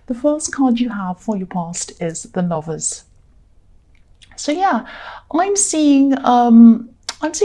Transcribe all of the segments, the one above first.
the first card you have for your past is the Lovers. So yeah, I'm seeing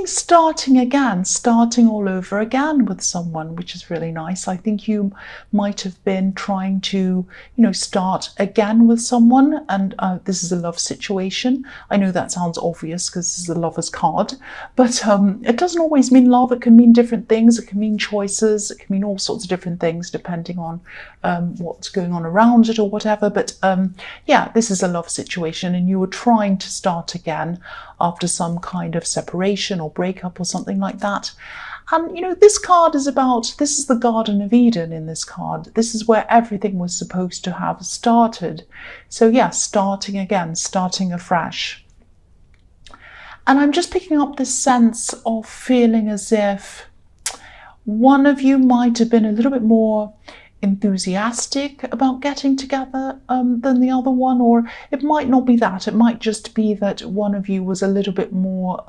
starting again, starting all over again with someone, which is really nice. I think you might have been trying to, start again with someone, and this is a love situation. I know that sounds obvious because this is the Lover's card, but it doesn't always mean love. It can mean different things. It can mean choices. It can mean all sorts of different things depending on what's going on around it or whatever. But yeah, this is a love situation, and you were trying to start again after some kind of separation or breakup or something like that. And this card is about, this is the Garden of Eden in this card. This is where everything was supposed to have started. So yeah, starting again, starting afresh. And I'm just picking up this sense of feeling as if one of you might have been a little bit more enthusiastic about getting together than the other one, or it might not be that. It might just be that one of you was a little bit more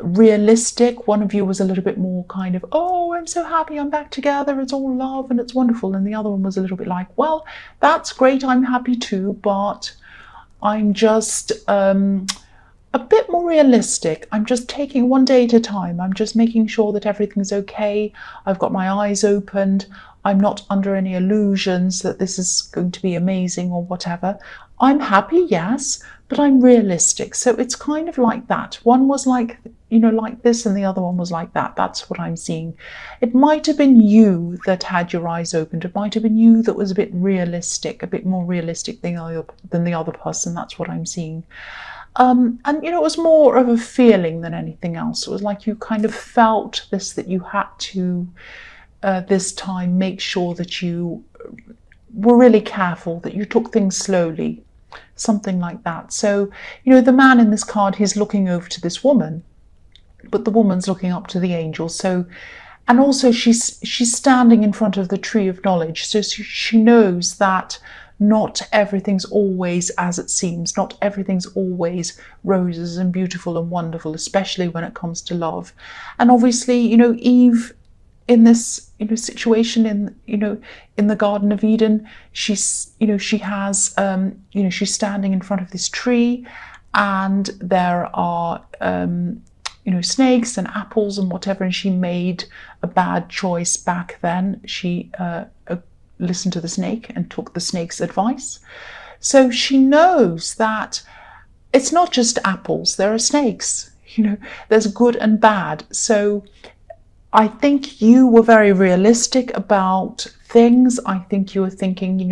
realistic. One of you was a little bit more kind of, oh, I'm so happy I'm back together, it's all love and it's wonderful, and the other one was a little bit like, well, that's great, I'm happy too, but I'm just a bit more realistic. I'm just taking one day at a time. I'm just making sure that everything's okay. I've got my eyes opened. I'm not under any illusions that this is going to be amazing or whatever. I'm happy, yes, but I'm realistic. So it's kind of like that. One was like, like this, and the other one was like that. That's what I'm seeing. It might have been you that had your eyes opened. It might have been you that was a bit realistic, a bit more realistic than the other person. That's what I'm seeing. And it was more of a feeling than anything else. It was like you kind of felt this, that you had to this time make sure that you were really careful, that you took things slowly, something like that. So the man in this card, he's looking over to this woman, but the woman's looking up to the angel. So, and also she's standing in front of the tree of knowledge, so she knows that not everything's always as it seems. Not everything's always roses and beautiful and wonderful, especially when it comes to love. And obviously, Eve in this, situation in the Garden of Eden, she's standing in front of this tree, and there are, snakes and apples and whatever, and she made a bad choice back then. She listened to the snake and took the snake's advice. So she knows that it's not just apples, there are snakes, there's good and bad. So I think you were very realistic about things. I think you were thinking,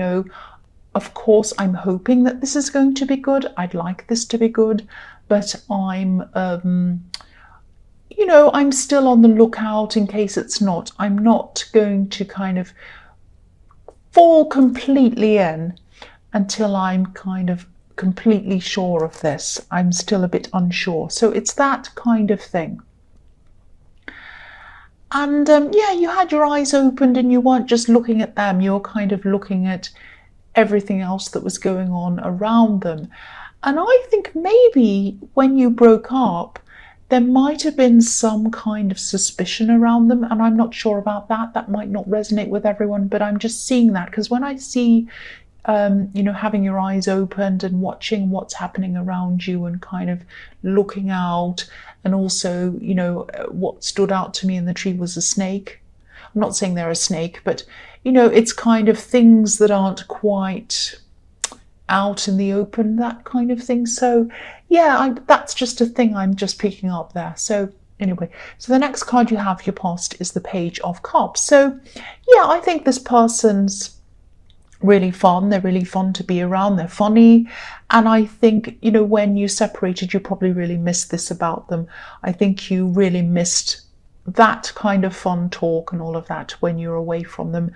of course, I'm hoping that this is going to be good. I'd like this to be good, but I'm still on the lookout in case it's not. I'm not going to kind of fall completely in until I'm kind of completely sure of this. I'm still a bit unsure. So it's that kind of thing. And you had your eyes opened, and you weren't just looking at them. You were kind of looking at everything else that was going on around them. And I think maybe when you broke up, there might have been some kind of suspicion around them, and I'm not sure about that. That might not resonate with everyone, but I'm just seeing that, because when I see, having your eyes opened and watching what's happening around you and kind of looking out, and also, what stood out to me in the tree was a snake. I'm not saying they're a snake, but, it's kind of things that aren't quite out in the open, that kind of thing. So yeah, that's just a thing I'm just picking up there. So anyway, so the next card you have, your past, is the Page of Cups. So yeah, I think this person's really fun. They're really fun to be around. They're funny. And I think, when you separated, you probably really missed this about them. I think you really missed that kind of fun talk and all of that when you're away from them.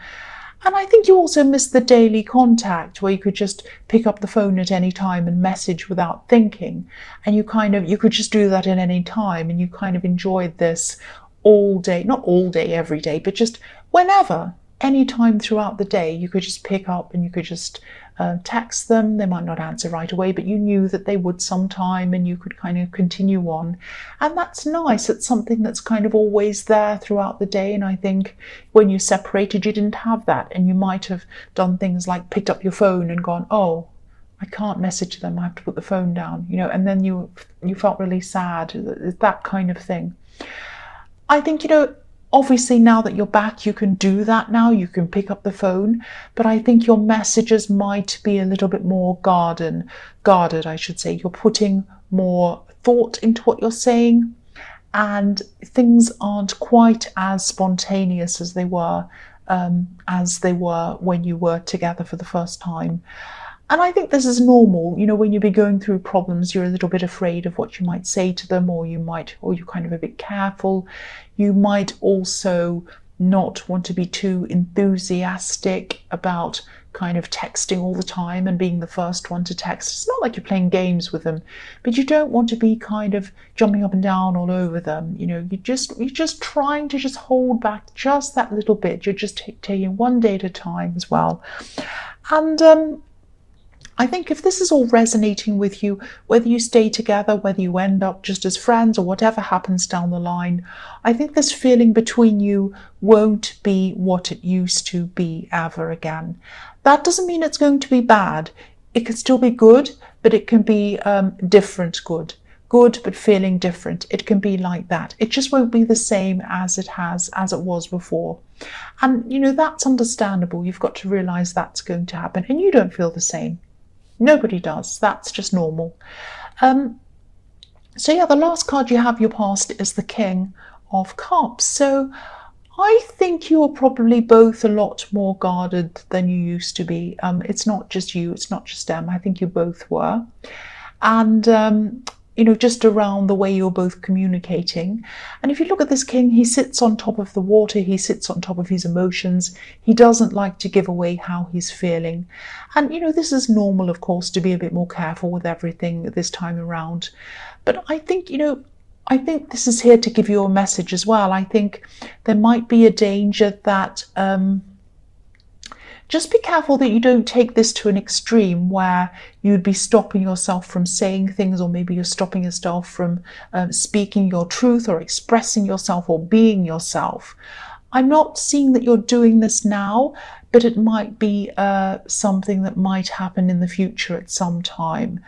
And I think you also missed the daily contact where you could just pick up the phone at any time and message without thinking. And you could just do that at any time, and you kind of enjoyed this all day, not all day, every day, but just whenever. any time throughout the day, you could just pick up and you could just text them. They might not answer right away, but you knew that they would sometime, and you could kind of continue on. And that's nice. It's something that's kind of always there throughout the day. And I think when you separated, you didn't have that. And you might have done things like picked up your phone and gone, oh, I can't message them, I have to put the phone down, you know, and then you felt really sad, that kind of thing. I think, you know, obviously now that you're back, you can do that now, you can pick up the phone, but I think your messages might be a little bit more guarded, I should say. You're putting more thought into what you're saying, and things aren't quite as spontaneous as they were when you were together for the first time. And I think this is normal. You know, when you be going through problems, you're a little bit afraid of what you might say to them, or you're kind of a bit careful. You might also not want to be too enthusiastic about kind of texting all the time and being the first one to text. It's not like you're playing games with them, but you don't want to be kind of jumping up and down all over them. You know, you're just trying to just hold back just that little bit. You're just taking one day at a time as well. And I think if this is all resonating with you, whether you stay together, whether you end up just as friends, or whatever happens down the line, I think this feeling between you won't be what it used to be ever again. That doesn't mean it's going to be bad. It can still be good, but it can be different good. Good, but feeling different. It can be like that. It just won't be the same as it was before. And, you know, that's understandable. You've got to realize that's going to happen, and you don't feel the same. Nobody does. That's just normal. So yeah, the last card you have, your past, is the King of Cups. So I think you are probably both a lot more guarded than you used to be. It's not just you, it's not just them. I think you both were. And you know, just around the way you're both communicating. And if you look at this king, he sits on top of the water, he sits on top of his emotions. He doesn't like to give away how he's feeling. And, you know, this is normal, of course, to be a bit more careful with everything this time around. But I think, you know, I think this is here to give you a message as well. I think there might be a danger that just be careful that you don't take this to an extreme where you'd be stopping yourself from saying things, or maybe you're stopping yourself from speaking your truth or expressing yourself or being yourself. I'm not seeing that you're doing this now, but it might be something that might happen in the future at some time.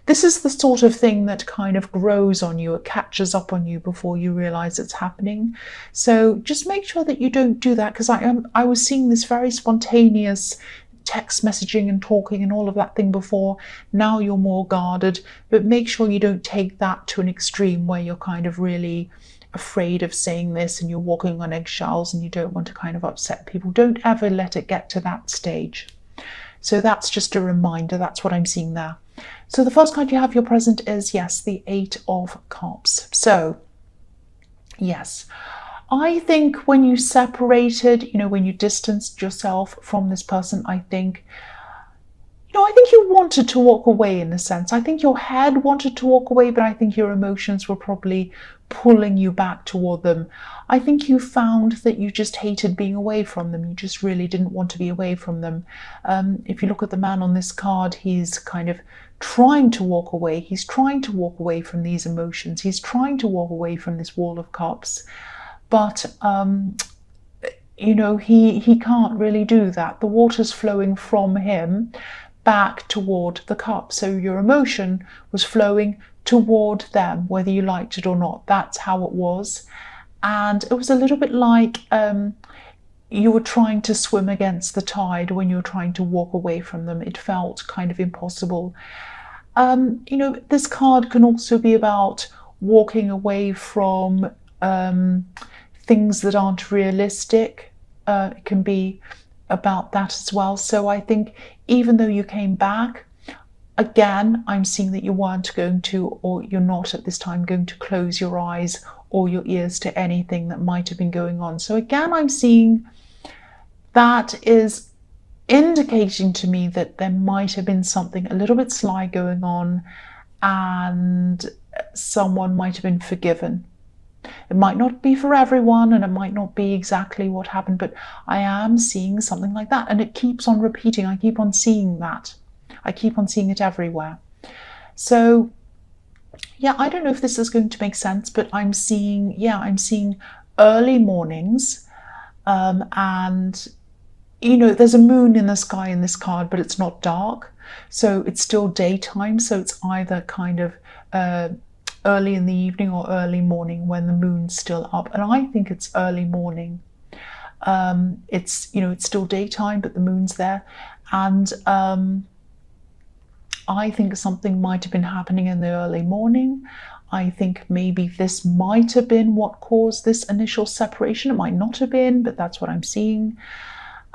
This is the sort of thing that kind of grows on you, it catches up on you before you realize it's happening. So just make sure that you don't do that, because I was seeing this very spontaneous text messaging and talking and all of that thing before. Now you're more guarded, but make sure you don't take that to an extreme where you're kind of really afraid of saying this and you're walking on eggshells and you don't want to kind of upset people. Don't ever let it get to that stage. So that's just a reminder. That's what I'm seeing there. So the first card you have, your present, is, yes, the Eight of Cups. So, yes, I think when you separated, you know, when you distanced yourself from this person, I think you wanted to walk away in a sense. I think your head wanted to walk away, but I think your emotions were probably pulling you back toward them. I think you found that you just hated being away from them. You just really didn't want to be away from them. If you look at the man on this card, he's kind of trying to walk away. He's trying to walk away from these emotions. He's trying to walk away from this Wall of Cups. But, you know, he can't really do that. The water's flowing from him back toward the cup. So your emotion was flowing toward them, whether you liked it or not. That's how it was. And it was a little bit like you were trying to swim against the tide when you were trying to walk away from them. It felt kind of impossible. You know, this card can also be about walking away from things that aren't realistic. It can be about that as well. So I think even though you came back, again, I'm seeing that you weren't going to, or you're not at this time going to close your eyes or your ears to anything that might have been going on. So again, I'm seeing that is indicating to me that there might have been something a little bit sly going on and someone might have been forgiven. It might not be for everyone, and it might not be exactly what happened, but I am seeing something like that, and it keeps on repeating. I keep on seeing that. I keep on seeing it everywhere. So yeah, I don't know if this is going to make sense, but I'm seeing early mornings, and there's a moon in the sky in this card, but it's not dark, so it's still daytime. So it's either kind of early in the evening or early morning when the moon's still up, and I think it's early morning. It's still daytime, but the moon's there, and I think something might have been happening in the early morning. I think maybe this might have been what caused this initial separation. It might not have been, but that's what I'm seeing.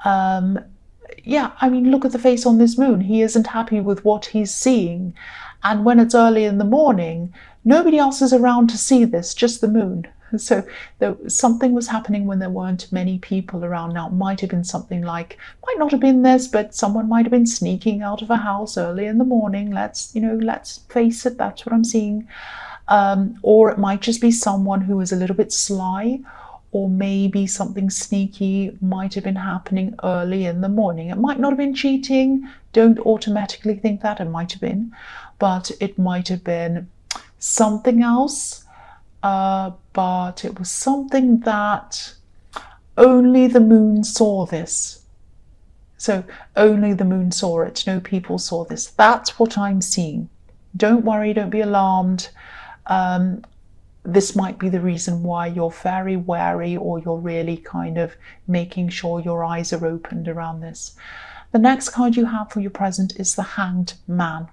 Yeah, I mean, look at the face on this moon. He isn't happy with what he's seeing. And when it's early in the morning, nobody else is around to see this, just the moon. So something was happening when there weren't many people around. Now, it might have been something like, might not have been this, but someone might have been sneaking out of a house early in the morning. Let's face it, that's what I'm seeing. Or it might just be someone who is a little bit sly, or maybe something sneaky might have been happening early in the morning. It might not have been cheating. Don't automatically think that. It might have been, but it might have been something else. But it was something that only the moon saw this. So only the moon saw it. No people saw this. That's what I'm seeing. Don't worry, don't be alarmed. This might be the reason why you're very wary, or you're really kind of making sure your eyes are opened around this. The next card you have for your present is the Hanged Man.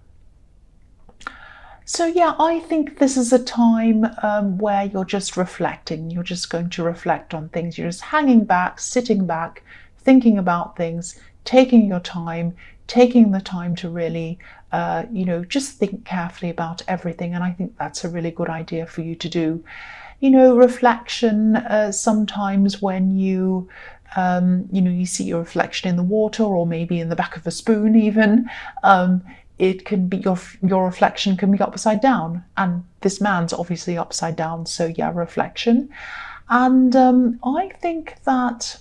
So yeah, I think this is a time where you're just reflecting. You're just going to reflect on things. You're just hanging back, sitting back, thinking about things, taking your time, taking the time to really, just think carefully about everything. And I think that's a really good idea for you to do. Reflection, sometimes when you see your reflection in the water, or maybe in the back of a spoon even, it can be your reflection can be upside down, and this man's obviously upside down. So yeah, reflection. And I think that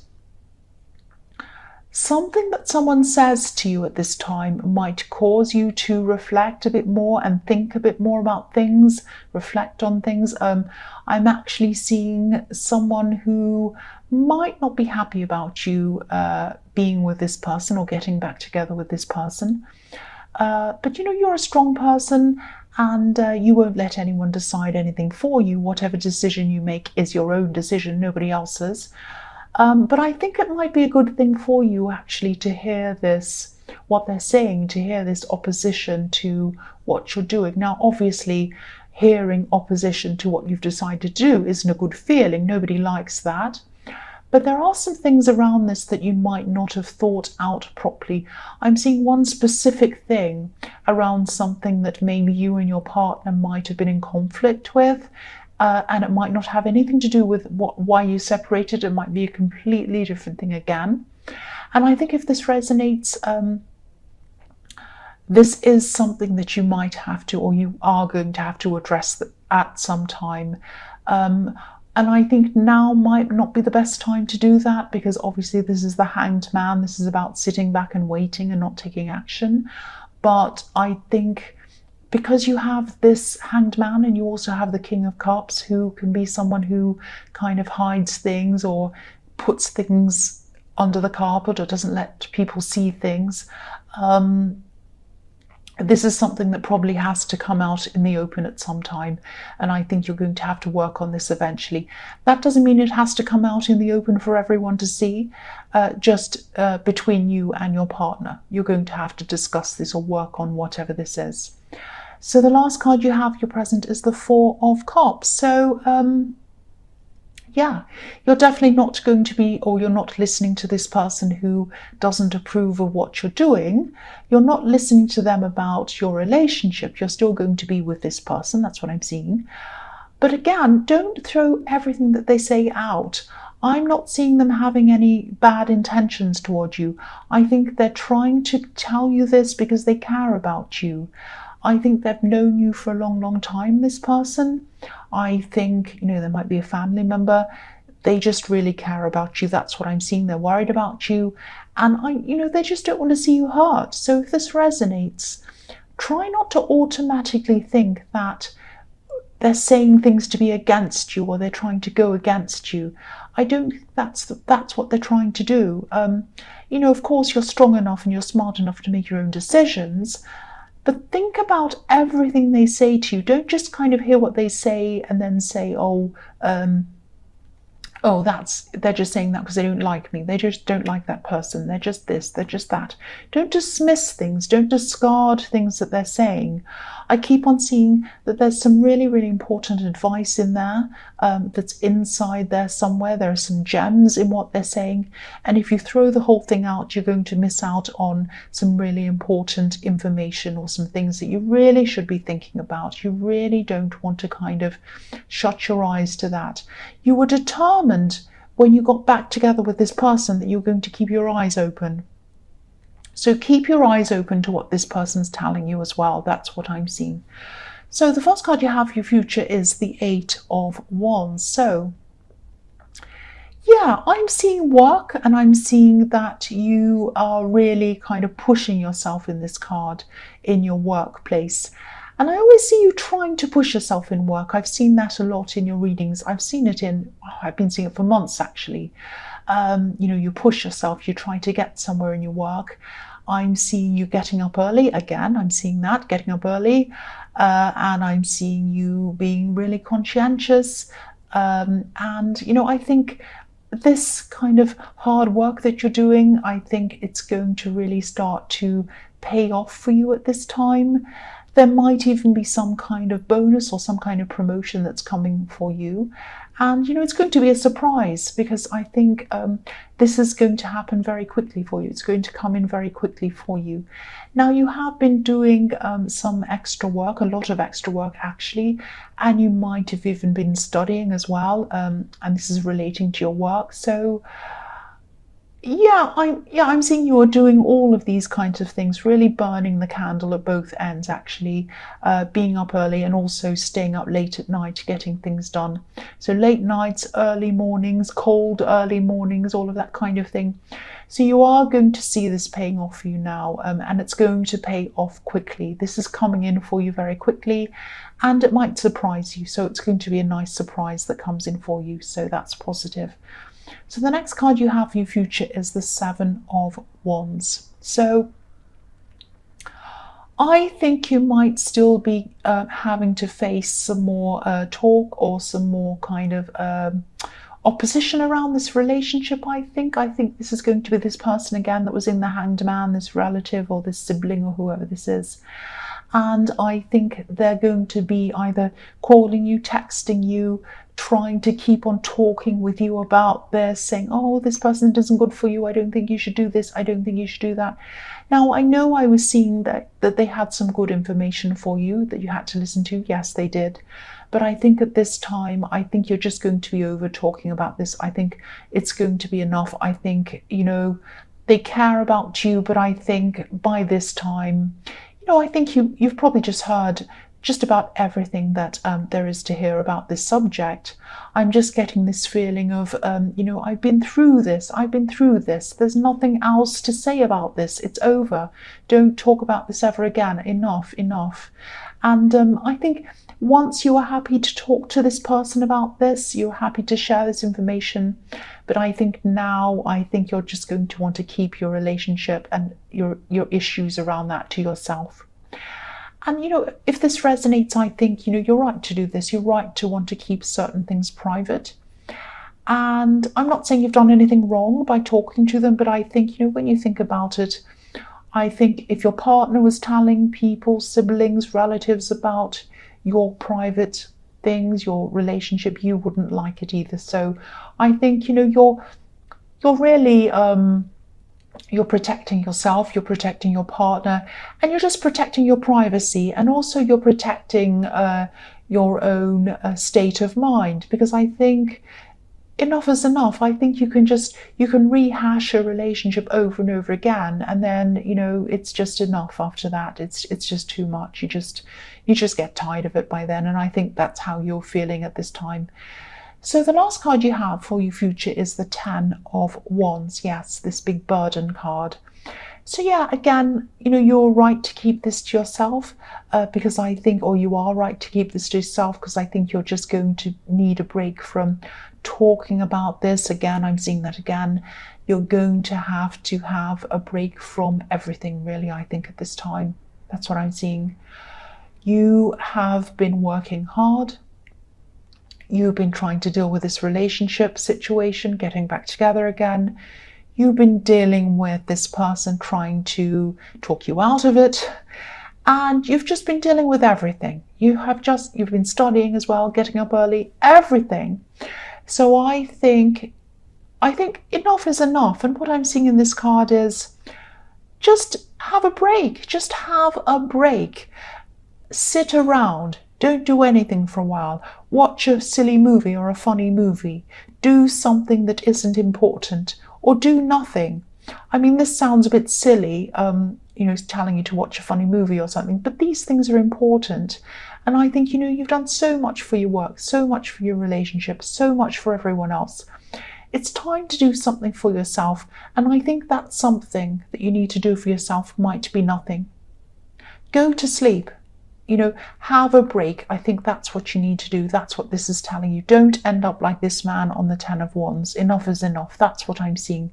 something that someone says to you at this time might cause you to reflect a bit more and think a bit more about things, reflect on things. I'm actually seeing someone who might not be happy about you being with this person or getting back together with this person. But you're a strong person, and you won't let anyone decide anything for you. Whatever decision you make is your own decision, nobody else's. But I think it might be a good thing for you actually to hear this, what they're saying, to hear this opposition to what you're doing. Now, obviously, hearing opposition to what you've decided to do isn't a good feeling. Nobody likes that. But there are some things around this that you might not have thought out properly. I'm seeing one specific thing around something that maybe you and your partner might have been in conflict with, and it might not have anything to do with why you separated. It might be a completely different thing again. And I think if this resonates, this is something that you might have to, or you are going to have to address at some time. And I think now might not be the best time to do that, because obviously this is the Hanged Man. This is about sitting back and waiting and not taking action. But I think because you have this Hanged Man, and you also have the King of Cups, who can be someone who kind of hides things or puts things under the carpet or doesn't let people see things. This is something that probably has to come out in the open at some time, and I think you're going to have to work on this eventually. That doesn't mean it has to come out in the open for everyone to see, just between you and your partner. You're going to have to discuss this or work on whatever this is. So the last card you have, your present, is the Four of Cups. So yeah, you're definitely not going to be, or you're not listening to this person who doesn't approve of what you're doing. You're not listening to them about your relationship. You're still going to be with this person. That's what I'm seeing. But again, don't throw everything that they say out. I'm not seeing them having any bad intentions towards you. I think they're trying to tell you this because they care about you. I think they've known you for a long, long time, this person. I think, there might be a family member. They just really care about you. That's what I'm seeing. They're worried about you. And they just don't want to see you hurt. So if this resonates, try not to automatically think that they're saying things to be against you or they're trying to go against you. I don't think that's what they're trying to do. Of course, you're strong enough and you're smart enough to make your own decisions, but think about everything they say to you. Don't just kind of hear what they say and then say, they're just saying that because they don't like me. They just don't like that person. They're just this, they're just that. Don't dismiss things. Don't discard things that they're saying. I keep on seeing that there's some really, really important advice in there that's inside there somewhere. There are some gems in what they're saying. And if you throw the whole thing out, you're going to miss out on some really important information or some things that you really should be thinking about. You really don't want to kind of shut your eyes to that. You were determined when you got back together with this person that you're going to keep your eyes open. So keep your eyes open to what this person's telling you as well. That's what I'm seeing. So the first card you have for your future is the 8 of Wands. So yeah, I'm seeing work, and I'm seeing that you are really kind of pushing yourself in this card in your workplace. And I always see you trying to push yourself in work. I've seen that a lot in your readings. I've been seeing it for months actually. You push yourself, you try to get somewhere in your work. I'm seeing you getting up early again. I'm seeing that, getting up early. And I'm seeing you being really conscientious. I think this kind of hard work that you're doing, I think it's going to really start to pay off for you at this time. There might even be some kind of bonus or some kind of promotion that's coming for you. And, it's going to be a surprise, because I think this is going to happen very quickly for you. It's going to come in very quickly for you. Now, you have been doing some extra work, a lot of extra work actually, and you might have even been studying as well. And this is relating to your work. So I'm seeing you are doing all of these kinds of things, really burning the candle at both ends actually, being up early and also staying up late at night getting things done. So late nights, early mornings, cold early mornings, all of that kind of thing. So you are going to see this paying off for you now, and it's going to pay off quickly. This is coming in for you very quickly, and it might surprise you. So it's going to be a nice surprise that comes in for you. So that's positive. So the next card you have for your future is the 7 of Wands. So I think you might still be having to face some more talk or some more kind of opposition around this relationship. I think this is going to be this person again that was in the Hanged Man, this relative or this sibling or whoever this is. And I think they're going to be either calling you, texting you, trying to keep on talking with you about this, saying, oh, this person isn't good for you. I don't think you should do this. I don't think you should do that. Now, I know I was seeing that they had some good information for you that you had to listen to. Yes, they did. But I think at this time, I think you're just going to be over talking about this. I think it's going to be enough. I think, they care about you, but I think by this time, I think you've probably just heard just about everything that there is to hear about this subject. I'm just getting this feeling of, I've been through this. There's nothing else to say about this. It's over. Don't talk about this ever again. Enough. And I think once you are happy to talk to this person about this, you're happy to share this information. But I think now, you're just going to want to keep your relationship and your issues around that to yourself. And, if this resonates, I think, you're right to do this. You're right to want to keep certain things private. And I'm not saying you've done anything wrong by talking to them, but I think, when you think about it, I think if your partner was telling people, siblings, relatives about your private things, your relationship, you wouldn't like it either. So I think, you're really... you're protecting yourself, you're protecting your partner, and you're just protecting your privacy, and also you're protecting your own state of mind, because I think enough is enough. I think you can rehash a relationship over and over again, and then, you know, it's just enough after that. It's just too much. You just get tired of it by then, and I think that's how you're feeling at this time. So the last card you have for your future is the Ten of Wands. Yes, this big burden card. So yeah, again, you know, you're right to keep this to yourself, because I think, or you are right to keep this to yourself, because I think you're just going to need a break from talking about this. Again, I'm seeing that again. You're going to have a break from everything, really, I think, at this time. That's what I'm seeing. You have been working hard. You've been trying to deal with this relationship situation, getting back together again. You've been dealing with this person trying to talk you out of it, and you've just been dealing with everything. You've been studying as well, getting up early, everything. So I think enough is enough. And what I'm seeing in this card is just have a break. Just have a break. Sit around. Don't do anything for a while. Watch a silly movie or a funny movie. Do something that isn't important. Or do nothing. I mean, this sounds a bit silly, you know, telling you to watch a funny movie or something, but these things are important. And I think, you know, you've done so much for your work, so much for your relationship, so much for everyone else. It's time to do something for yourself. And I think that something that you need to do for yourself might be nothing. Go to sleep. You know, have a break. I think that's what you need to do. That's what this is telling you. Don't end up like this man on the Ten of Wands. Enough is enough. That's what I'm seeing.